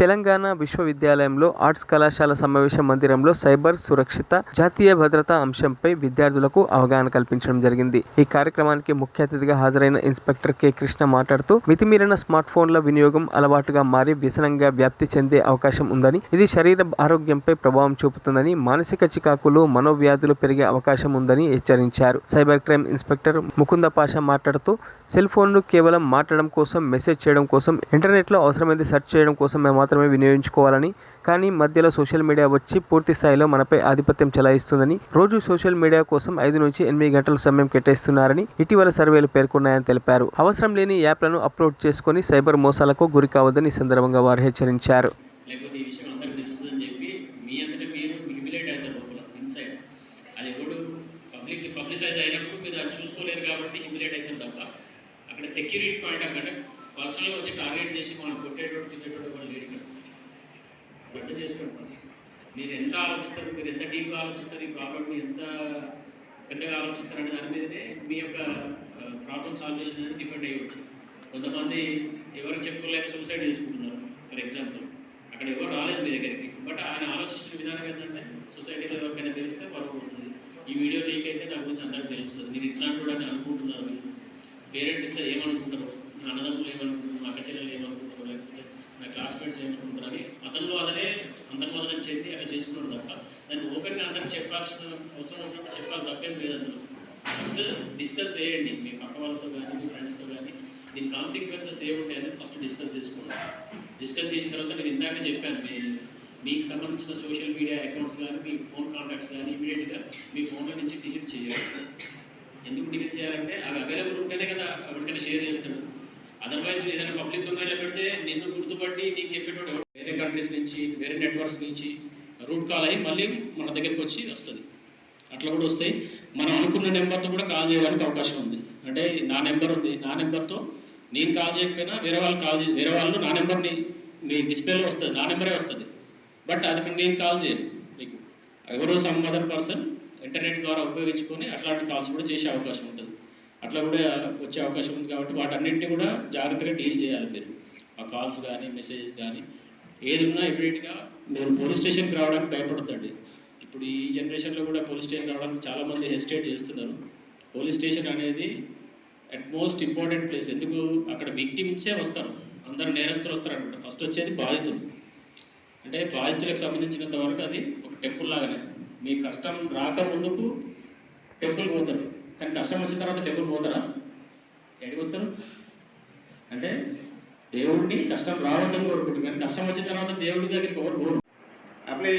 తెలంగాణ విశ్వవిద్యాలయంలో ఆర్ట్స్ కళాశాల సమావేశ మందిరంలో సైబర్ సురక్షిత జాతీయ భద్రతా అంశంపై విద్యార్థులకు అవగాహన కల్పించడం జరిగింది. ఈ కార్యక్రమానికి ముఖ్య అతిథిగా హాజరైన ఇన్స్పెక్టర్ కె. కృష్ణ మాట్లాడుతూ మితిమీరిన స్మార్ట్ ఫోన్ల వినియోగం అలవాటుగా మారి వ్యసనంగా వ్యాప్తి చెందే అవకాశం ఉందని, ఇది శరీర ఆరోగ్యంపై ప్రభావం చూపుతుందని, మానసిక చికాకులు, మనోవ్యాధులు పెరిగే అవకాశం ఉందని హెచ్చరించారు. Cyber crime inspector Mukunda Pasha మాట్లాడుతూ సెల్ ఫోన్ను కేవలం మాట్లాడడం కోసం, మెసేజ్ చేయడం కోసం, ఇంటర్నెట్లో అవసరమైంది సెర్చ్ చేయడం కోసమే మాత్రమే వినియోగించుకోవాలని, కానీ మధ్యలో సోషల్ మీడియా వచ్చి పూర్తి స్థాయిలో మనపై ఆధిపత్యం చెలాయిస్తుందని, రోజు సోషల్ మీడియా కోసం 5 నుంచి 8 గంటల సమయం కేటాయిస్తున్నారని ఇటీవల సర్వేలు పేర్కొన్నాయని తెలిపారు. అవసరం లేని యాప్లను అప్లోడ్ చేసుకుని సైబర్ మోసాలకు గురి కావద్దని ఈ సందర్భంగా వారు హెచ్చరించారు. అక్కడ సెక్యూరిటీ పాయింట్ ఆఫ్ అంటే పర్సనల్గా వచ్చి టార్గెట్ చేసి మనం కొట్టేటోడు తిట్టేటోడు వాళ్ళు లేడు ఇక్కడ. అర్థం చేసుకోండి. ఫస్ట్ మీరు ఎంత ఆలోచిస్తారు, మీరు ఎంత డీప్గా ఆలోచిస్తారు, ఈ ప్రాబ్లమ్ని ఎంత పెద్దగా ఆలోచిస్తారు అనే దాని మీదనే మీ యొక్క ప్రాబ్లమ్ సాల్వేషన్ అనేది డిపెండ్ అయ్యి ఉంటుంది. కొంతమంది ఎవరు చెప్పుకోలేక సూసైడ్ చేసుకుంటున్నారు. ఫర్ ఎగ్జాంపుల్ అక్కడ ఎవరు రాలేదు మీ దగ్గరికి, బట్ ఆయన ఆలోచించిన విధానం ఏంటంటే సొసైటీలో ఎవరికైనా తెలిస్తే పరవబోతుంది, ఈ వీడియో లీక్ అయితే నా గురించి అందరికీ తెలుస్తుంది, నేను ఇట్లాంటి కూడా అనుకుంటున్నారు. మీరు పేరెంట్స్ ఇట్లా ఏమనుకుంటారు, నా అన్నదమ్ములు ఏమనుకుంటారు, మా అక్క చెల్లెలు ఏమనుకుంటారు, లేకపోతే నా క్లాస్మేట్స్ ఏమనుకుంటారు అని అతనిలో అతనే అంతర్మోదనం చెంది అట్లా చేసుకున్నాడు తప్ప దాన్ని ఓపెన్గా అందరికి చెప్పాల్సిన అవసరం వచ్చినప్పుడు చెప్పాలి, తప్పేం లేదు. అందులో ఫస్ట్ డిస్కస్ చేయండి మీ పక్క వాళ్ళతో కానీ, మీ ఫ్రెండ్స్తో కానీ, దీని కాన్సిక్వెన్సెస్ ఏముంటాయి అనేది ఫస్ట్ డిస్కస్ చేసుకోండి. డిస్కస్ చేసిన తర్వాత నేను ఇందాక చెప్పాను, మీకు సంబంధించిన సోషల్ మీడియా అకౌంట్స్ కానీ, మీ ఫోన్ కాంటాక్ట్స్ కానీ ఇమీడియట్గా మీ ఫోన్లో నుంచి డిలీట్ చేయాలి. ఎందుకు డిలీట్ చేయాలంటే అవి అవైలబుల్ ఉంటేనే కదా ఎవరికైనా షేర్ చేస్తాడు. అదర్వైజ్ ఏదైనా పబ్లిక్ డొమైన్లో పెడితే నిన్ను గుర్తుపట్టి నీకు చెప్పేటోడు వేరే కంట్రీస్ నుంచి, వేరే నెట్వర్క్స్ నుంచి రూట్ కాల్ అయ్యి మళ్ళీ మన దగ్గరికి వచ్చి వస్తుంది. అట్లా కూడా వస్తాయి. మనం అనుకున్న నెంబర్తో కూడా కాల్ చేయడానికి అవకాశం ఉంది. అంటే నా నెంబర్ ఉంది, నా నెంబర్తో నేను కాల్ చేయకపోయినా వేరే వాళ్ళు నా నెంబర్ని మీ డిస్ప్లేలో వస్తుంది, నా నెంబరే వస్తుంది. బట్ అది నేను కాల్ చేయను, మీకు ఎవరో సమ్ అదర్ పర్సన్ ఇంటర్నెట్ ద్వారా ఉపయోగించుకొని అట్లాంటి కాల్స్ కూడా చేసే అవకాశం ఉంటుంది. అట్లా కూడా వచ్చే అవకాశం ఉంది. కాబట్టి వాటన్నింటినీ కూడా జాగ్రత్తగా డీల్ చేయాలి. మీరు ఆ కాల్స్ కానీ, మెసేజెస్ కానీ ఏది ఉన్నా ఇమీడియట్గా మీరు పోలీస్ స్టేషన్కి రావడానికి భయపడద్దండి. ఇప్పుడు ఈ జనరేషన్లో కూడా పోలీస్ స్టేషన్ రావడానికి చాలామంది హెసిటేట్ చేస్తున్నారు. పోలీస్ స్టేషన్ అనేది అట్ మోస్ట్ ఇంపార్టెంట్ ప్లేస్. ఎందుకు అక్కడ విక్టిమ్సే వస్తారు, అందరూ నేరస్తులు వస్తారు అనమాట. ఫస్ట్ వచ్చేది బాధితులు. అంటే బాధితులకు సంబంధించినంత వరకు అది ఒక టెంపుల్ లాగానే. మీ కష్టం రాక ముందుకు టెంపుల్కి పోతారు, కానీ కష్టం వచ్చిన తర్వాత టెంపుల్కి పోతారా? ఎక్కడికి వస్తారు? అంటే దేవుడిని కష్టం రావద్దని కోరుకుంటారు, కానీ కష్టం వచ్చిన తర్వాత దేవుడి దగ్గరికి ఎవరు పోరు. అప్లై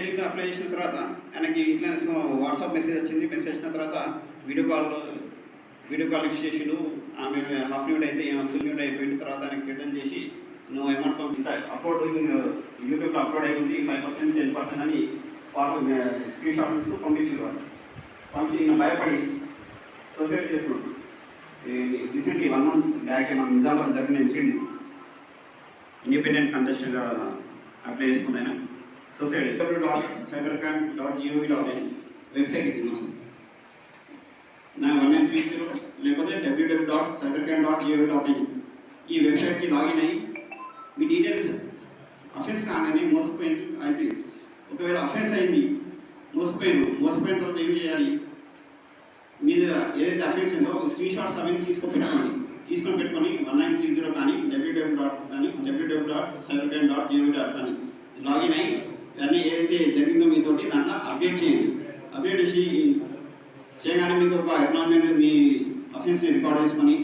చేసిన తర్వాత ఆయనకి ఇట్లా వాట్సాప్ మెసేజ్ వచ్చింది. మెసేజ్ వచ్చిన తర్వాత వీడియో కాల్ లిస్ట్ చేసిండు. ఆమె హాఫ్ న్యూట్ అయితే ఫుల్ న్యూట్ అయిపోయిన తర్వాత ఆయనకి రిటర్న్ చేసి నువ్వు అమౌంట్ పంపించా అప్లోడ్ యూట్యూబ్లో అప్లోడ్ అయింది 5%, 10% అని వాళ్ళు స్క్రీన్ షాట్స్ పంపించారు. పంపించి నేను భయపడి సొసైడ్ చేసుకున్నాను. రీసెంట్లీ 1 month బ్యాక్ మన నిజామాబాద్ జరిగిన ఇన్సిడెంట్. ఇండిపెండెంట్ కంటెస్టెంట్గా అప్లై చేసుకున్నాను. సొసైడ్ cybercrime.gov.in వెబ్సైట్ ఇది మనం. నా 1930 లేకపోతే www.cybercrime.gov.in ఈ వెబ్సైట్కి లాగిన్ అయ్యి మీ డీటెయిల్స్ అఫెన్స్ కాగానే మోసపోయింది. ఒకవేళ అఫెన్స్ అయింది, మోసపోయిన తర్వాత ఏం చేయాలి? మీద ఏదైతే అఫెన్స్ అయిందో స్క్రీన్ షాట్స్ అవన్నీ తీసుకొని పెట్టుకొని 1930 కానీ www.cybercrime.gov.in కానీ లాగిన్ అయ్యి అన్నీ ఏదైతే జరిగిందో మీతోటి దాంట్లో అప్డేట్ చేయండి. అప్డేట్ చేయగానే మీకు ఒక అక్నాలజ్మెంట్ మీ అఫెన్స్ని రికార్డ్ చేసుకొని